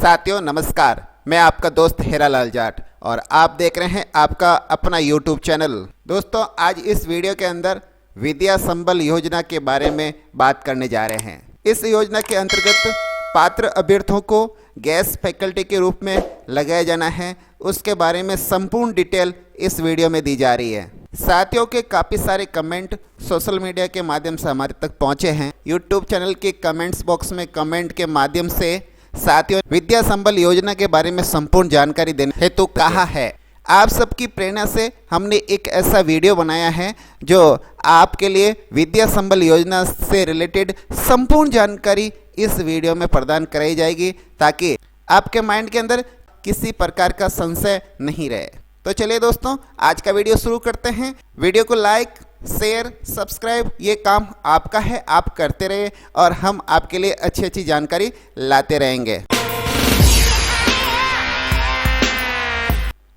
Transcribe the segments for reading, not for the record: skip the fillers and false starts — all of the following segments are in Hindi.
साथियों नमस्कार, मैं आपका दोस्त हेरालाल जाट और आप देख रहे हैं आपका अपना YouTube चैनल। दोस्तों आज इस वीडियो के अंदर विद्या संबल योजना के बारे में बात करने जा रहे हैं। इस योजना के अंतर्गत पात्र अभ्यर्थियों को गेस्ट फैकल्टी के रूप में लगाया जाना है, उसके बारे में संपूर्ण डिटेल इस वीडियो में दी जा रही है। साथियों के काफ़ी सारे कमेंट सोशल मीडिया के माध्यम से हमारे तक पहुंचे हैं। यूट्यूब चैनल के कमेंट्स बॉक्स में कमेंट के माध्यम से साथियों विद्या संबल योजना के बारे में संपूर्ण जानकारी देने हेतु कहा है। आप सबकी प्रेरणा से हमने एक ऐसा वीडियो बनाया है जो आपके लिए विद्या संबल योजना से रिलेटेड संपूर्ण जानकारी इस वीडियो में प्रदान कराई जाएगी, ताकि आपके माइंड के अंदर किसी प्रकार का संशय नहीं रहे। तो चलिए दोस्तों आज का वीडियो शुरू करते हैं। वीडियो को लाइक शेयर सब्सक्राइब ये काम आपका है, आप करते रहिए और हम आपके लिए अच्छी अच्छी जानकारी लाते रहेंगे।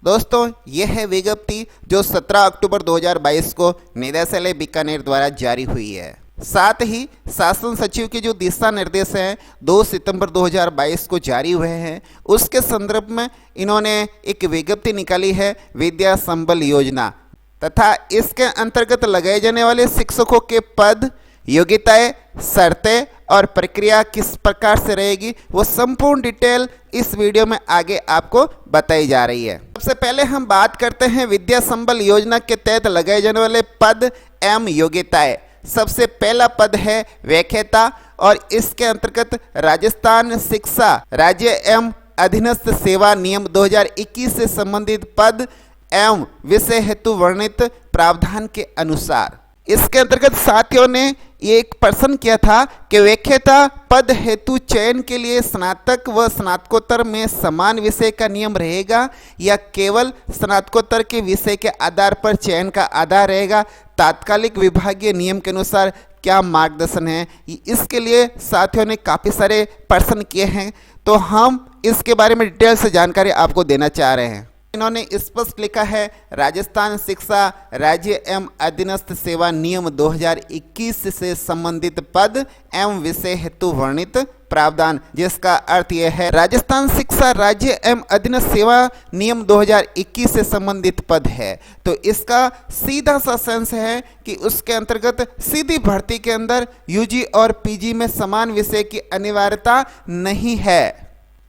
दोस्तों यह है विज्ञप्ति जो 17 अक्टूबर 2022 को निदेशालय बीकानेर द्वारा जारी हुई है। साथ ही शासन सचिव के जो दिशा निर्देश हैं 2 सितंबर 2022 को जारी हुए हैं, उसके संदर्भ में इन्होंने एक विज्ञप्ति निकाली है विद्या संबल योजना तथा इसके अंतर्गत लगाए जाने वाले शिक्षकों के पद, योग्यताएं, शर्तें और प्रक्रिया किस प्रकार से रहेगी वो संपूर्ण डिटेल इस वीडियो में आगे आपको बताई जा रही है। सबसे पहले हम बात करते हैं विद्या संबल योजना के तहत लगाए जाने वाले पद एवं योग्यताएं। सबसे पहला पद है व्याख्याता और इसके अंतर्गत राजस्थान शिक्षा राज्य एवं अधीनस्थ सेवा नियम 2021 से संबंधित पद एवं विषय हेतु वर्णित प्रावधान के अनुसार। इसके अंतर्गत साथियों ने एक प्रश्न किया था कि व्याख्याता पद हेतु चयन के लिए स्नातक व स्नातकोत्तर में समान विषय का नियम रहेगा या केवल स्नातकोत्तर के विषय के आधार पर चयन का आधार रहेगा। तात्कालिक विभागीय नियम के अनुसार क्या मार्गदर्शन है, इसके लिए साथियों ने काफ़ी सारे प्रश्न किए हैं, तो हम इसके बारे में डिटेल से जानकारी आपको देना चाह रहे हैं। इन्होंने स्पष्ट लिखा है राजस्थान शिक्षा राज्य एवं अधीनस्थ सेवा नियम 2021 से संबंधित पद एवं विषय हेतु वर्णित प्रावधान, जिसका अर्थ यह है राजस्थान शिक्षा राज्य एवं अधीनस्थ सेवा नियम 2021 से संबंधित पद है, तो इसका सीधा सा सेंस है कि उसके अंतर्गत सीधी भर्ती के अंदर यूजी और पीजी में समान विषय की अनिवार्यता नहीं है।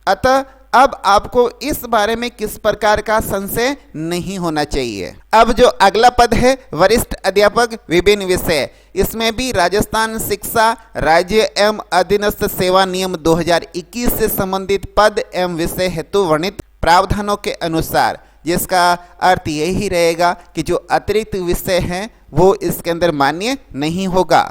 अतः अब आपको इस बारे में किस प्रकार का संशय नहीं होना चाहिए। अब जो अगला पद है वरिष्ठ अध्यापक विभिन्न विषय, इसमें भी राजस्थान शिक्षा राज्य एवं अधीनस्थ सेवा नियम 2021 से संबंधित पद एवं विषय हेतु वर्णित प्रावधानों के अनुसार, जिसका अर्थ यही रहेगा कि जो अतिरिक्त विषय हैं वो इसके अंदर मान्य नहीं होगा।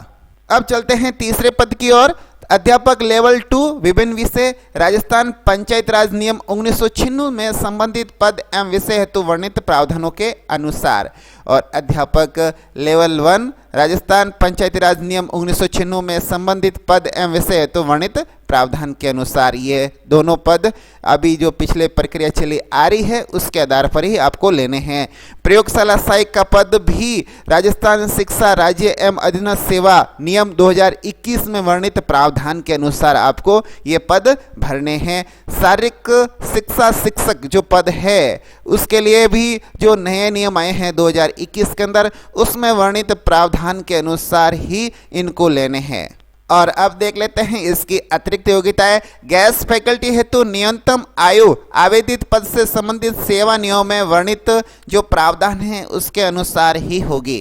अब चलते हैं तीसरे पद की ओर। अध्यापक लेवल 2 विभिन्न विषय राजस्थान पंचायत राज नियम 1996 में संबंधित पद एवं विषय हेतु वर्णित प्रावधानों के अनुसार, और अध्यापक लेवल 1 राजस्थान पंचायती राज नियम 1996 में संबंधित पद एवं विषय हेतु वर्णित प्रावधान के अनुसार। ये दोनों पद अभी जो पिछले प्रक्रिया चली आ रही है उसके आधार पर ही आपको लेने हैं। प्रयोगशाला सहायक का पद भी राजस्थान शिक्षा राज्य एवं अधीनस्थ सेवा नियम 2021 में वर्णित प्रावधान के अनुसार आपको ये पद भरने हैं। शारीरिक शिक्षा शिक्षक जो पद है उसके लिए भी जो नए नियम आए हैं 2021 के अंदर, उसमें वर्णित प्रावधान के अनुसार ही इनको लेने हैं। और अब देख लेते हैं इसकी अतिरिक्त योग्यताएं। गेस्ट फैकल्टी हेतु न्यूनतम आयु आवेदित पद से संबंधित सेवा नियमों में वर्णित जो प्रावधान है उसके अनुसार ही होगी।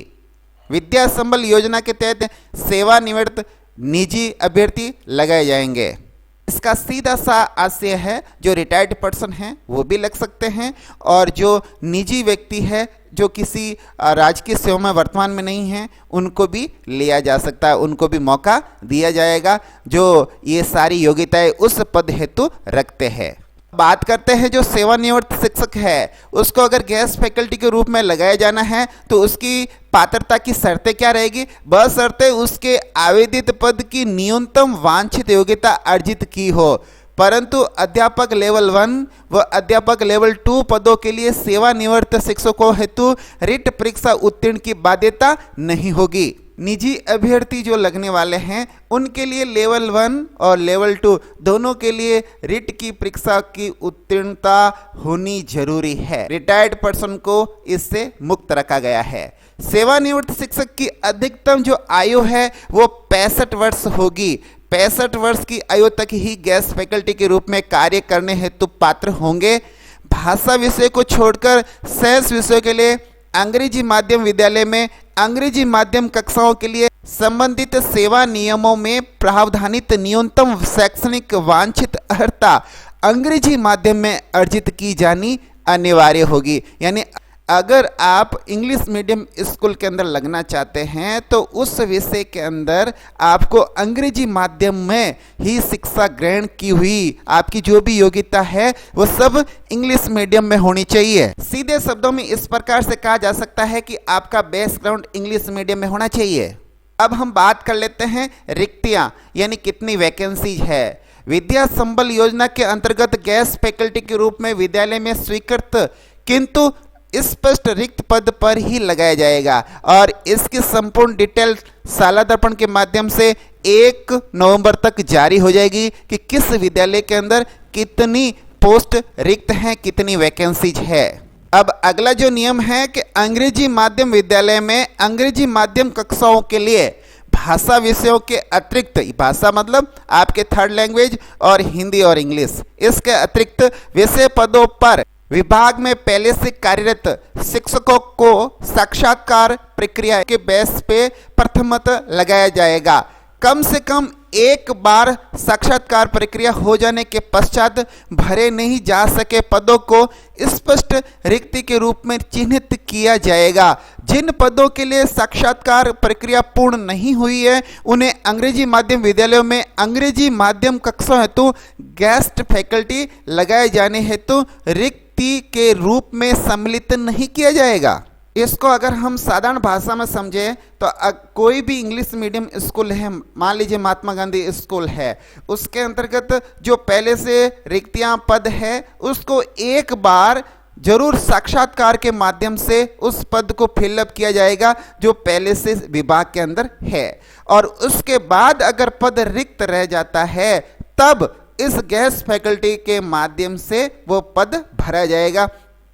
विद्या संबल योजना के तहत सेवानिवृत्त निजी अभ्यर्थी लगाए जाएंगे। इसका सीधा सा आशय है जो रिटायर्ड पर्सन हैं वो भी लग सकते हैं, और जो निजी व्यक्ति है जो किसी राजकीय सेवा में वर्तमान में नहीं है उनको भी लिया जा सकता है, उनको भी मौका दिया जाएगा जो ये सारी योग्यताएं उस पद हेतु रखते हैं। बात करते हैं जो सेवानिवृत्त शिक्षक है उसको अगर गेस्ट फैकल्टी के रूप में लगाया जाना है तो उसकी पात्रता की शर्तें क्या रहेगी। बशर्ते उसके आवेदित पद की न्यूनतम वांछित योग्यता अर्जित की हो, परंतु अध्यापक लेवल 1 व अध्यापक लेवल 2 पदों के लिए सेवानिवृत्त शिक्षकों हेतु रिट परीक्षा उत्तीर्ण की बाध्यता नहीं होगी। निजी अभ्यर्थी जो लगने वाले हैं उनके लिए लेवल 1 और लेवल 2 दोनों के लिए रिट की परीक्षा की उत्तीर्णता होनी जरूरी है। रिटायर्ड पर्सन को इससे मुक्त रखा गया है। सेवानिवृत्त शिक्षक की अधिकतम जो आयु है वो 65 वर्ष होगी। 65 वर्ष की आयु तक ही गेस्ट फैकल्टी के रूप में कार्य करने हेतु पात्र होंगे। भाषा विषय को छोड़कर शेष विषयों के लिए अंग्रेजी माध्यम विद्यालय में अंग्रेजी माध्यम कक्षाओं के लिए संबंधित सेवा नियमों में प्रावधानित न्यूनतम शैक्षणिक वांछित अर्हता अंग्रेजी माध्यम में अर्जित की जानी अनिवार्य होगी। यानी अगर आप इंग्लिश मीडियम स्कूल के अंदर लगना चाहते हैं तो उस विषय के अंदर आपको अंग्रेजी माध्यम में ही शिक्षा ग्रहण की हुई आपकी जो भी योग्यता है वो सब इंग्लिश मीडियम में होनी चाहिए। सीधे शब्दों में इस प्रकार से कहा जा सकता है कि आपका बैकग्राउंड इंग्लिश मीडियम में होना चाहिए। अब हम बात कर लेते हैं रिक्तियां यानी कितनी वैकेंसीज है। विद्या संबल योजना के अंतर्गत गेस्ट फैकल्टी के रूप में विद्यालय में स्वीकृत किंतु स्पष्ट रिक्त पद पर ही लगाया जाएगा और इसकी संपूर्ण डिटेल साला दर्पण के माध्यम से 1 नवंबर तक जारी हो जाएगी कि किस विद्यालय के अंदर कितनी पोस्ट रिक्त हैं, कितनी वैकेंसीज है। अब अगला जो नियम है कि अंग्रेजी माध्यम विद्यालय में अंग्रेजी माध्यम कक्षाओं के लिए भाषा विषयों के अतिरिक्त, भाषा मतलब आपके थर्ड लैंग्वेज और हिंदी और इंग्लिश, इसके अतिरिक्त विषय पदों पर विभाग में पहले से कार्यरत शिक्षकों को साक्षात्कार प्रक्रिया के बेस पे प्रथमतः लगाया जाएगा। कम से कम एक बार साक्षात्कार प्रक्रिया हो जाने के पश्चात भरे नहीं जा सके पदों को स्पष्ट रिक्ति के रूप में चिन्हित किया जाएगा। जिन पदों के लिए साक्षात्कार प्रक्रिया पूर्ण नहीं हुई है उन्हें अंग्रेजी माध्यम विद्यालयों में अंग्रेजी माध्यम कक्षाओं हेतु गेस्ट फैकल्टी लगाए जाने हेतु रिक्ति के रूप में सम्मिलित नहीं किया जाएगा। इसको अगर हम साधारण भाषा में समझें तो कोई भी इंग्लिश मीडियम स्कूल है, मान लीजिए महात्मा गांधी स्कूल है, उसके अंतर्गत जो पहले से रिक्तियां पद है उसको एक बार जरूर साक्षात्कार के माध्यम से उस पद को फिलअप किया जाएगा जो पहले से विभाग के अंदर है। और उसके बाद अगर पद रिक्त रह जाता है तब इस गेस्ट फैकल्टी के माध्यम से वो पद भरा जाएगा।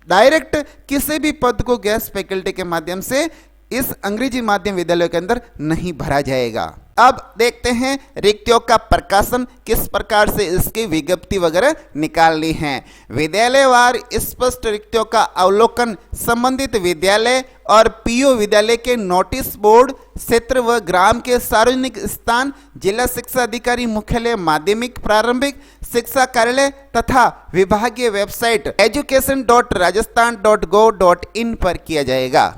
डायरेक्ट किसी भी पद को गेस्ट फैकल्टी के माध्यम से इस अंग्रेजी माध्यम विद्यालय के अंदर नहीं भरा जाएगा। अब देखते हैं रिक्तियों का प्रकाशन किस प्रकार से इसकी विज्ञप्ति वगैरह निकालनी है। विद्यालयवार स्पष्ट रिक्तियों का अवलोकन संबंधित विद्यालय और पीओ विद्यालय के नोटिस बोर्ड क्षेत्र व ग्राम के सार्वजनिक स्थान, जिला शिक्षा अधिकारी मुख्यालय, माध्यमिक प्रारंभिक शिक्षा कार्यालय तथा विभागीय वेबसाइट education.rajasthan.gov.in पर किया जाएगा।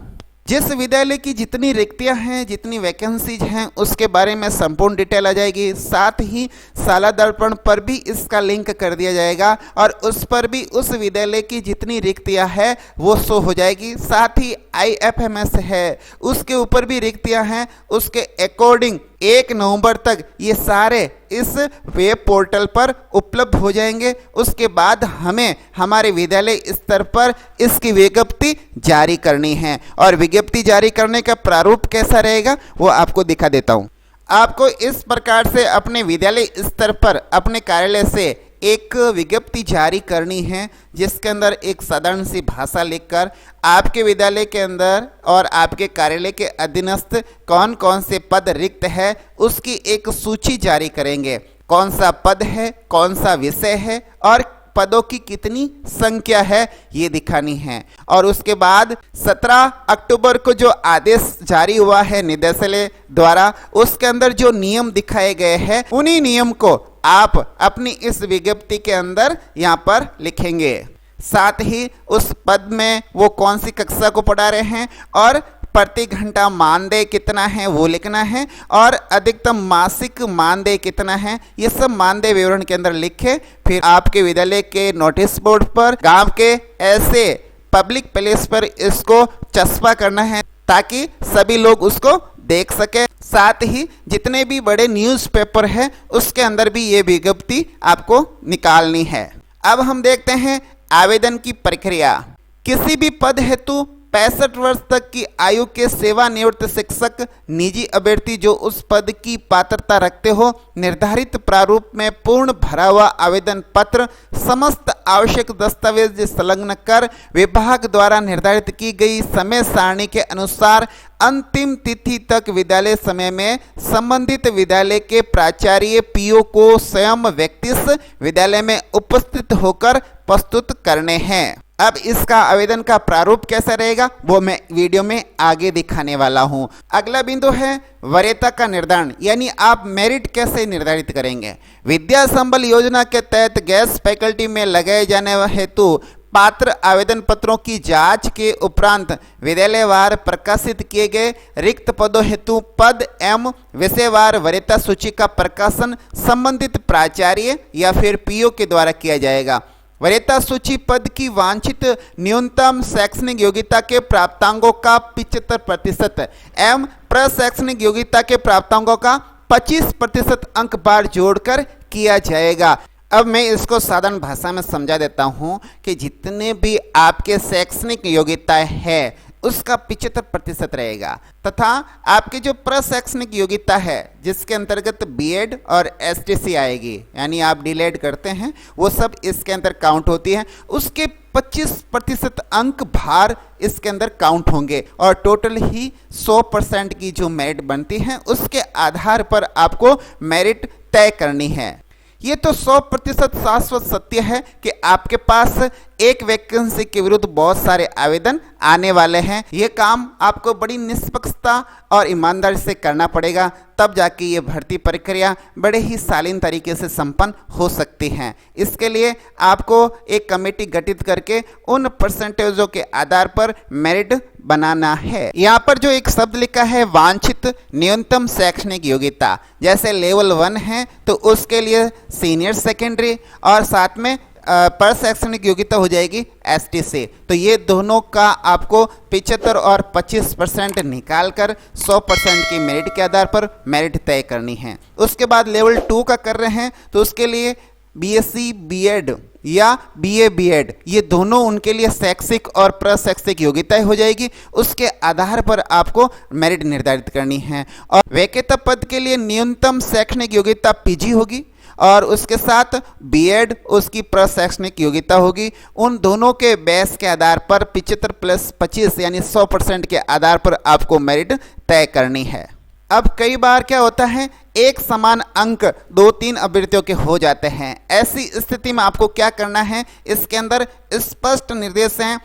जिस विद्यालय की जितनी रिक्तियां हैं, जितनी वैकेंसीज हैं, उसके बारे में संपूर्ण डिटेल आ जाएगी। साथ ही साला दर्पण पर भी इसका लिंक कर दिया जाएगा और उस पर भी उस विद्यालय की जितनी रिक्तियां हैं वो शो हो जाएगी। साथ ही IFMS है उसके ऊपर भी रिक्तियां हैं, उसके अकॉर्डिंग 1 नवंबर तक ये सारे इस वेब पोर्टल पर उपलब्ध हो जाएंगे। उसके बाद हमें हमारे विद्यालय स्तर पर इसकी विज्ञप्ति जारी करनी है और विज्ञप्ति जारी करने का प्रारूप कैसा रहेगा वो आपको दिखा देता हूँ। आपको इस प्रकार से अपने विद्यालय स्तर पर अपने कार्यालय से एक विज्ञप्ति जारी करनी है जिसके अंदर एक साधारण सी भाषा लिखकर आपके विद्यालय के अंदर और आपके कार्यालय के अधीनस्थ कौन कौन से पद रिक्त है उसकी एक सूची जारी करेंगे। कौन सा पद है, कौन सा विषय है और पदों की कितनी संख्या है ये दिखानी है। और उसके बाद 17 अक्टूबर को जो आदेश जारी हुआ है निदेशालय द्वारा उसके अंदर जो नियम दिखाए गए हैं उन्हीं नियम को आप अपनी इस विज्ञप्ति के अंदर यहाँ पर लिखेंगे। साथ ही उस पद में वो कौन सी कक्षा को पढ़ा रहे हैं और प्रति घंटा मानदेय कितना है वो लिखना है और अधिकतम मासिक मानदेय कितना है ये सब मानदेय विवरण के अंदर लिखे। फिर आपके विद्यालय के नोटिस बोर्ड पर, गांव के ऐसे पब्लिक प्लेस पर इसको चस्पा करना है ताकि सभी लोग उसको देख सके। साथ ही जितने भी बड़े न्यूज़पेपर है उसके अंदर भी ये विज्ञप्ति आपको निकालनी है। अब हम देखते हैं आवेदन की प्रक्रिया। किसी भी पद हेतु 65 वर्ष तक की आयु के सेवानिवृत्त शिक्षक निजी अभ्यर्थी जो उस पद की पात्रता रखते हो निर्धारित प्रारूप में पूर्ण भरा हुआ आवेदन पत्र समस्त आवश्यक दस्तावेज संलग्न कर विभाग द्वारा निर्धारित की गई समय सारणी के अनुसार अंतिम तिथि तक विद्यालय समय में संबंधित विद्यालय के प्राचार्य पीओ को स्वयं व्यक्तिश विद्यालय में उपस्थित होकर प्रस्तुत करने हैं। अब इसका आवेदन का प्रारूप कैसा रहेगा वो मैं वीडियो में आगे दिखाने वाला हूं। अगला बिंदु है वरीयता का निर्धारण, यानी आप मेरिट कैसे निर्धारित करेंगे। विद्या संबल योजना के तहत गेस्ट फैकल्टी में लगाए जाने हेतु पात्र आवेदन पत्रों की जांच के उपरांत विद्यालयवार प्रकाशित किए गए रिक्त पदों हेतु पद एवं विषयवार वरीयता सूची का प्रकाशन संबंधित प्राचार्य या फिर पीओ के द्वारा किया जाएगा। वरीयता सूची पद की वांछित न्यूनतम शैक्षणिक योग्यता के प्राप्तांकों का 75% एवं प्रशैक्षणिक योग्यता के प्राप्तांकों का 25% अंक बार जोड़कर किया जाएगा। अब मैं इसको साधारण भाषा में समझा देता हूं कि जितने भी आपके शैक्षणिक योग्यताएं है उसका 75% रहेगा तथा आपकी जो प्रशैक्षणिक योग्यता है जिसके अंतर्गत बीएड और एसटीसी आएगी, यानी आप डीलेड करते हैं, वो सब इसके अंदर काउंट होती है। उसके 25% अंक भार इसके अंदर काउंट होंगे और टोटल ही 100% की जो मेरिट बनती है उसके आधार पर आपको मेरिट तय करनी है। ये तो 100% शाश्वत सत्य है कि आपके पास एक वैकेंसी के विरुद्ध बहुत सारे आवेदन आने वाले हैं। ये काम आपको बड़ी निष्पक्षता और ईमानदारी से करना पड़ेगा, तब जाके ये भर्ती प्रक्रिया बड़े ही शालीन तरीके से संपन्न हो सकती है। इसके लिए आपको एक कमेटी गठित करके उन परसेंटेजों के आधार पर मेरिट बनाना है। यहाँ पर जो एक शब्द लिखा है वांछित न्यूनतम शैक्षणिक योग्यता, जैसे लेवल 1 है तो उसके लिए सीनियर सेकेंडरी और साथ में पर शैक्षणिक योग्यता हो जाएगी एसटीसी। तो ये दोनों का आपको 75 और 25% निकाल कर 100% की मेरिट के आधार पर मेरिट तय करनी है। उसके बाद लेवल 2 का कर रहे हैं तो उसके लिए बीएससी बीएड या बीए बीएड, ये दोनों उनके लिए शैक्षिक और प्रशैक्षिक योग्यताएं हो जाएगी। उसके आधार पर आपको मेरिट निर्धारित करनी है। और वैकेता पद के लिए न्यूनतम शैक्षणिक योग्यता पीजी होगी और उसके साथ बीएड उसकी प्रशैक्षणिक योग्यता होगी। उन दोनों के बेस के आधार पर 75 + 25 यानी 100% के आधार पर आपको मेरिट तय करनी है। अब कई बार क्या होता है, एक समान अंक 2-3 अभ्यर्थियों के हो जाते हैं। ऐसी स्थिति में आपको क्या करना है, इसके अंदर स्पष्ट निर्देश हैं।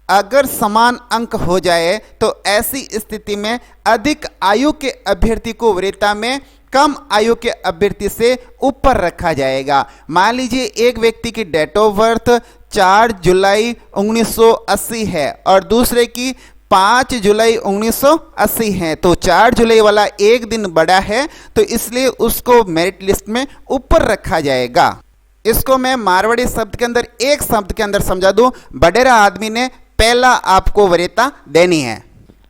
अगर समान अंक हो जाए तो ऐसी स्थिति में अधिक आयु के अभ्यर्थी को वरीयता में कम आयु के अभ्यर्थी से ऊपर रखा जाएगा। मान लीजिए एक व्यक्ति की डेट ऑफ बर्थ 4 जुलाई 1980 है और दूसरे की 5 जुलाई 1980 है, तो 4 जुलाई वाला एक दिन बड़ा है तो इसलिए उसको मेरिट लिस्ट में ऊपर रखा जाएगा। इसको मैं मारवाड़ी शब्द के अंदर एक शब्द के अंदर समझा दूं, बडेरा आदमी ने पहला आपको वरीयता देनी है।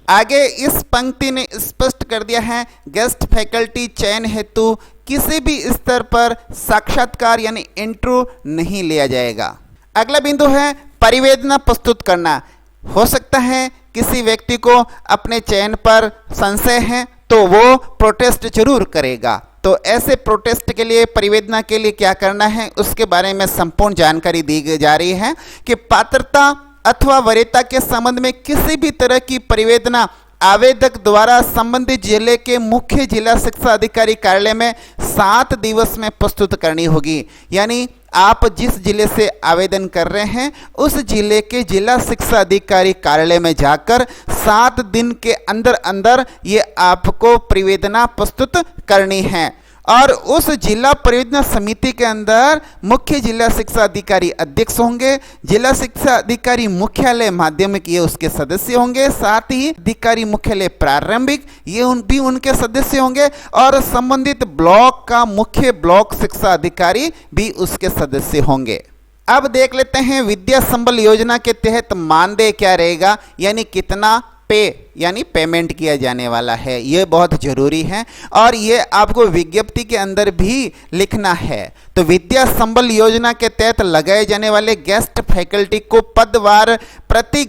आगे इस पंक्ति ने स्पष्ट कर दिया है, गेस्ट फैकल्टी चयन हेतु किसी भी स्तर पर साक्षात्कार यानी इंटरव्यू नहीं लिया जाएगा। अगला बिंदु है परिवेदना प्रस्तुत करना। हो सकता है किसी व्यक्ति को अपने चयन पर संशय है तो वो प्रोटेस्ट जरूर करेगा। तो ऐसे प्रोटेस्ट के लिए, परिवेदना के लिए क्या करना है उसके बारे में संपूर्ण जानकारी दी जा रही है कि पात्रता अथवा वरीयता के संबंध में किसी भी तरह की परिवेदना आवेदक द्वारा संबंधित जिले के मुख्य जिला शिक्षा अधिकारी कार्यालय में 7 दिवस में प्रस्तुत करनी होगी। यानी आप जिस जिले से आवेदन कर रहे हैं उस जिले के जिला शिक्षा अधिकारी कार्यालय में जाकर 7 दिन के अंदर अंदर ये आपको परिवेदना प्रस्तुत करनी है। और उस जिला परियोजना समिति के अंदर मुख्य जिला शिक्षा अधिकारी अध्यक्ष होंगे, जिला शिक्षा अधिकारी मुख्यालय माध्यमिक ये उसके सदस्य होंगे, साथ ही अधिकारी मुख्यालय प्रारंभिक ये भी उनके सदस्य होंगे और संबंधित ब्लॉक का मुख्य ब्लॉक शिक्षा अधिकारी भी उसके सदस्य होंगे। अब देख लेते हैं विद्या संबल योजना के तहत मानदेय क्या रहेगा, यानी कितना पे यानी पेमेंट किया जाने वाला है। ये बहुत ज़रूरी है और ये आपको विज्ञप्ति के अंदर भी लिखना है। तो विद्या संबल योजना के तहत लगाए जाने वाले गेस्ट फैकल्टी को पदवार प्रति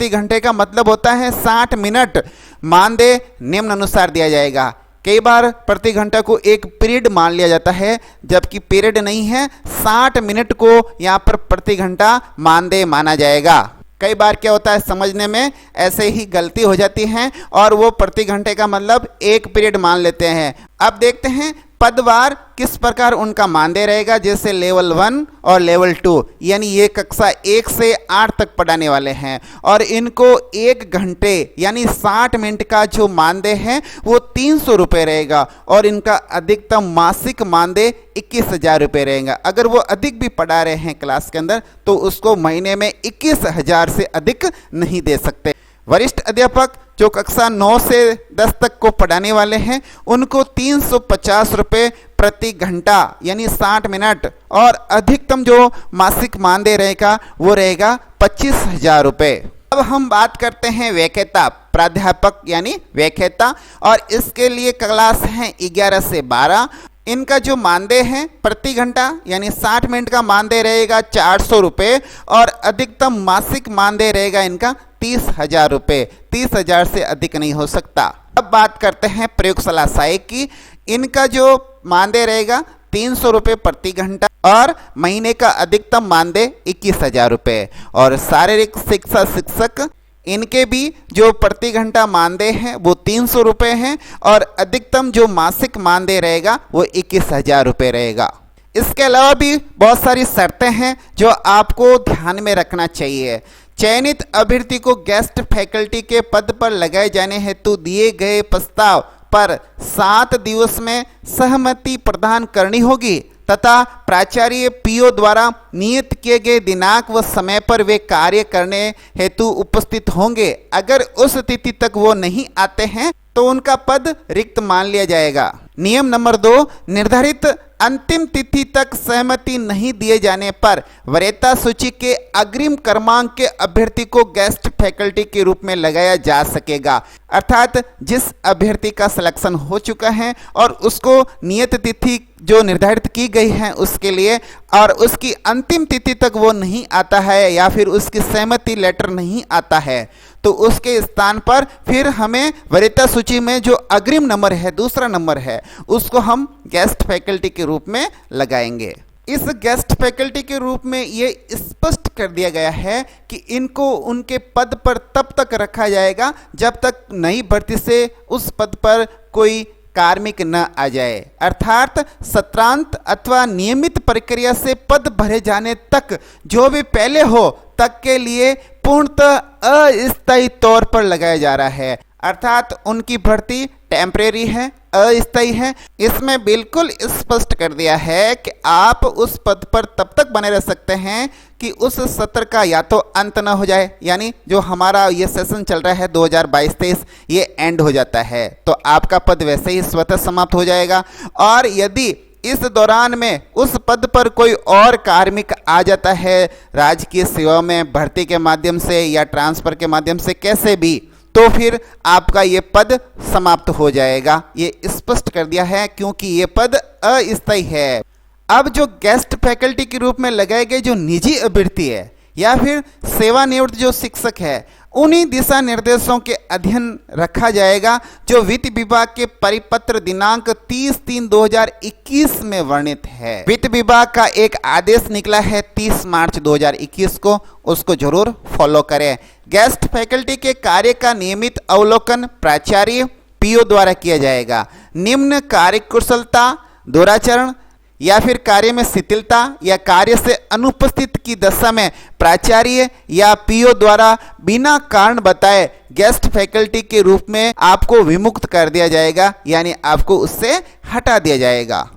घंटे का मतलब होता है 60 मिनट मानदेय निम्न अनुसार दिया जाएगा। कई बार प्रति घंटा को एक पीरियड मान लिया जाता है, जबकि पीरियड नहीं है, 60 मिनट को यहाँ पर प्रति घंटा मानदेय माना जाएगा। कई बार क्या होता है समझने में ऐसे ही गलती हो जाती है और वो प्रति घंटे का मतलब एक पीरियड मान लेते हैं। अब देखते हैं पदवार किस प्रकार उनका मानदेय रहेगा। जैसे लेवल 1 और लेवल 2 यानी ये कक्षा 1 से 8 तक पढ़ाने वाले हैं और इनको 1 घंटे यानी 60 मिनट का जो मानदेय है वो 300 रुपये रहेगा और इनका अधिकतम मासिक मानदेय 21,000 रुपये रहेगा। अगर वो अधिक भी पढ़ा रहे हैं क्लास के अंदर तो उसको महीने में 21,000 से अधिक नहीं दे सकते। वरिष्ठ अध्यापक जो कक्षा 9 से 10 तक को पढ़ाने वाले हैं उनको 350 रुपये प्रति घंटा यानी 60 मिनट और अधिकतम जो मासिक मानदेय रहेगा वो रहेगा 25,000 रुपये। अब हम बात करते हैं व्याख्याता प्राध्यापक यानी व्याख्याता और इसके लिए क्लास हैं 11 से 12। इनका जो मानदेय है प्रति घंटा यानी 60 मिनट का मानदेय रहेगा 400 रुपये और अधिकतम मासिक मानदेय रहेगा इनका 30,000 रुपये। 30,000 से अधिक नहीं हो सकता। अब बात करते हैं प्रयोगशाला सहायक की। इनका जो मानदेय रहेगा 300 रुपये प्रति घंटा और महीने का अधिकतम मानदेय 21,000 रुपये। और शारीरिक शिक्षा शिक्षक इनके भी जो प्रति घंटा मानदेय है वो 300 रुपये है और अधिकतम जो मासिक मानदेय रहेगा वो 21,000 रुपये रहेगा। इसके अलावा भी बहुत सारी शर्तें हैं जो आपको ध्यान में रखना चाहिए। चयनित अभ्यर्थी को गेस्ट फैकल्टी के पद पर लगाए जाने हेतु दिए गए प्रस्ताव पर 7 दिवस में सहमति प्रदान करनी होगी तथा प्राचार्य पीओ द्वारा नियत किए गए दिनांक व समय पर वे कार्य करने हेतु उपस्थित होंगे। अगर उस तिथि तक वो नहीं आते हैं तो उनका पद रिक्त मान लिया जाएगा। नियम नंबर 2, निर्धारित अंतिम तिथि तक सहमति नहीं दिए जाने पर वरीयता सूची के अग्रिम क्रमांक के अभ्यर्थी को गेस्ट फैकल्टी के रूप में लगाया जा सकेगा। अर्थात जिस अभ्यर्थी का सिलेक्शन हो चुका है और उसको नियत तिथि जो निर्धारित की गई है उसके लिए और उसकी अंतिम तिथि तक वो नहीं आता है या फिर उसकी सहमति लेटर नहीं आता है तो उसके स्थान पर फिर हमें वरीयता सूची में जो अग्रिम नंबर है, दूसरा नंबर है, उसको हम गेस्ट फैकल्टी के रूप में लगाएंगे। इस गेस्ट फैकल्टी के रूप में ये स्पष्ट कर दिया गया है कि इनको उनके पद पर तब तक रखा जाएगा जब तक नई भर्ती से उस पद पर कोई कार्मिक न आ जाए। अर्थात सत्रांत अथवा नियमित प्रक्रिया से पद भरे जाने तक जो भी पहले हो तक के लिए पूर्णतः अस्थायी तौर पर लगाया जा रहा है। अर्थात उनकी भर्ती टेम्परेरी है, अस्थायी है। इसमें बिल्कुल स्पष्ट कर दिया है कि आप उस पद पर तब तक बने रह सकते हैं कि उस सत्र का या तो अंत न हो जाए, यानी जो हमारा ये सेशन चल रहा है 2022-23 ये एंड हो जाता है तो आपका पद वैसे ही स्वतः समाप्त हो जाएगा। और यदि इस दौरान में उस पद पर कोई और कार्मिक आ जाता है राजकीय सेवा में भर्ती के माध्यम से या ट्रांसफर के माध्यम से कैसे भी, तो फिर आपका ये पद समाप्त हो जाएगा। ये स्पष्ट कर दिया है क्योंकि ये पद अस्थायी है। अब जो गेस्ट फैकल्टी के रूप में लगाए गए जो निजी अभ्यर्थी है या फिर सेवानिवृत्त जो शिक्षक है उन्हीं दिशा निर्देशों के अधीन रखा जाएगा जो वित्त विभाग के परिपत्र दिनांक 30/3/2021 में वर्णित है। वित्त विभाग का एक आदेश निकला है 30 मार्च 2021 को, उसको जरूर फॉलो करें। गेस्ट फैकल्टी के कार्य का नियमित अवलोकन प्राचार्य पीओ द्वारा किया जाएगा। निम्न कार्यकुशलता, दुराचरण या फिर कार्य में शिथिलता या कार्य से अनुपस्थित की दशा में प्राचार्य या पीओ द्वारा बिना कारण बताए गेस्ट फैकल्टी के रूप में आपको विमुक्त कर दिया जाएगा, यानी आपको उससे हटा दिया जाएगा।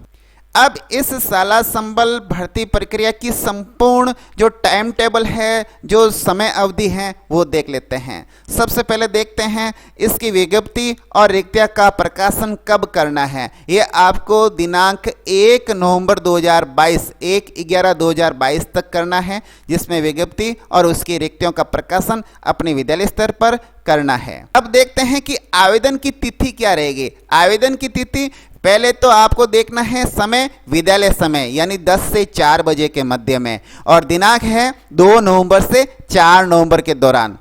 अब इस शाला संबल भर्ती प्रक्रिया की संपूर्ण जो टाइम टेबल है, जो समय अवधि है, वो देख लेते हैं। सबसे पहले देखते हैं इसकी विज्ञप्ति और रिक्तियां का प्रकाशन कब करना है। ये आपको दिनांक 1 नवंबर 2022 1/11/2022 तक करना है, जिसमें विज्ञप्ति और उसकी रिक्तियों का प्रकाशन अपने विद्यालय स्तर पर करना है। अब देखते हैं कि आवेदन की तिथि क्या रहेगी। आवेदन की तिथि पहले तो आपको देखना है समय, विद्यालय समय यानी 10 से 4 बजे के मध्य में, और दिनांक है 2 नवंबर से 4 नवंबर के दौरान।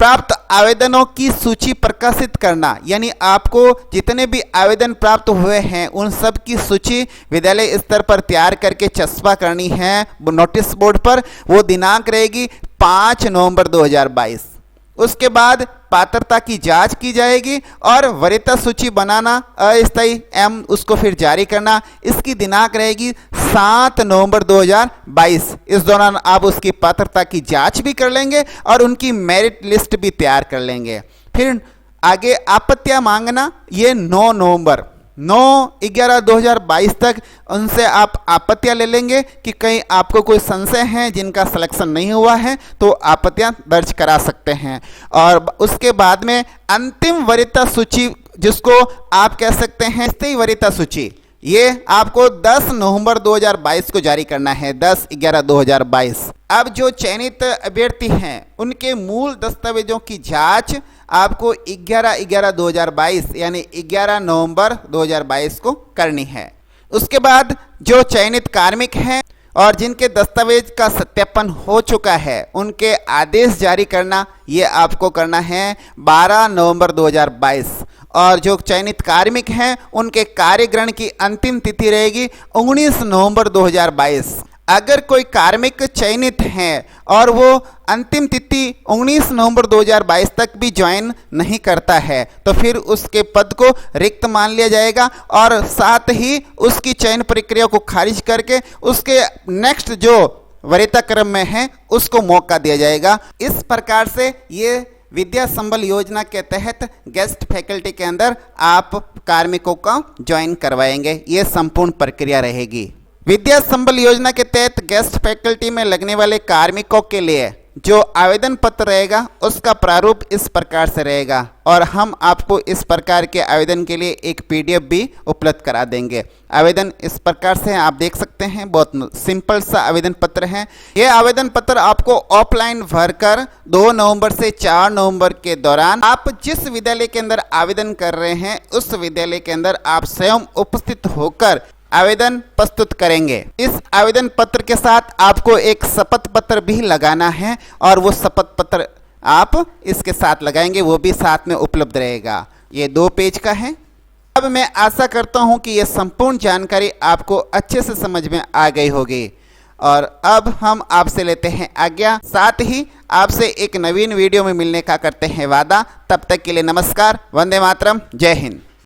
प्राप्त आवेदनों की सूची प्रकाशित करना, यानी आपको जितने भी आवेदन प्राप्त हुए हैं उन सब की सूची विद्यालय स्तर पर तैयार करके चस्पा करनी है नोटिस बोर्ड पर। वो दिनांक रहेगी 5 नवंबर 2022। उसके बाद पात्रता की जांच की जाएगी और वरीयता सूची बनाना अस्थायी उसको फिर जारी करना। इसकी दिनांक रहेगी 7 नवंबर 2022। इस दौरान आप उसकी पात्रता की जांच भी कर लेंगे और उनकी मेरिट लिस्ट भी तैयार कर लेंगे। फिर आगे आपत्तियां मांगना, ये 9 नवंबर 9/11/2022 तक उनसे आप आपत्तियां ले लेंगे कि कहीं आपको कोई संशय है जिनका सिलेक्शन नहीं हुआ है तो आपत्तियां दर्ज करा सकते हैं। और उसके बाद में अंतिम वरीयता सूची, जिसको आप कह सकते हैं स्थायी वरीयता सूची, ये आपको 10 नवंबर 2022 को जारी करना है, 10/11/2022। अब जो चयनित अभ्यर्थी हैं उनके मूल दस्तावेजों की जांच आपको 11/11/2022 यानी 11 नवंबर 2022 को करनी है। उसके बाद जो चयनित कार्मिक हैं और जिनके दस्तावेज का सत्यापन हो चुका है उनके आदेश जारी करना, ये आपको करना है 12 नवंबर 2022। और जो चयनित कार्मिक हैं उनके कार्यग्रहण की अंतिम तिथि रहेगी 19 नवंबर 2022। अगर कोई कार्मिक चयनित हैं और वो अंतिम तिथि 19 नवंबर 2022 तक भी ज्वाइन नहीं करता है तो फिर उसके पद को रिक्त मान लिया जाएगा और साथ ही उसकी चयन प्रक्रिया को खारिज करके उसके नेक्स्ट जो वरीयता क्रम में है उसको मौका दिया जाएगा। इस प्रकार से ये विद्या संबल योजना के तहत गेस्ट फैकल्टी के अंदर आप कार्मिकों का ज्वाइन करवाएंगे। ये संपूर्ण प्रक्रिया रहेगी। विद्या संबल योजना के तहत गेस्ट फैकल्टी में लगने वाले कार्मिकों के लिए जो आवेदन पत्र रहेगा उसका प्रारूप इस प्रकार से रहेगा और हम आपको इस प्रकार के आवेदन के लिए एक पीडीएफ भी उपलब्ध करा देंगे। आवेदन इस प्रकार से आप देख सकते हैं, बहुत सिंपल सा आवेदन पत्र है। यह आवेदन पत्र आपको ऑफलाइन भरकर 2 नवंबर से 4 नवंबर के दौरान आप जिस विद्यालय के अंदर आवेदन कर रहे हैं उस विद्यालय के अंदर आप स्वयं उपस्थित होकर आवेदन प्रस्तुत करेंगे। इस आवेदन पत्र के साथ आपको एक शपथ पत्र भी लगाना है और वो शपथ पत्र आप इसके साथ लगाएंगे, वो भी साथ में उपलब्ध रहेगा। ये 2 पेज का है। अब मैं आशा करता हूँ कि ये संपूर्ण जानकारी आपको अच्छे से समझ में आ गई होगी और अब हम आपसे लेते हैं आज्ञा, साथ ही आपसे एक नवीन वीडियो में मिलने का करते हैं वादा। तब तक के लिए नमस्कार, वंदे मातरम, जय हिंद।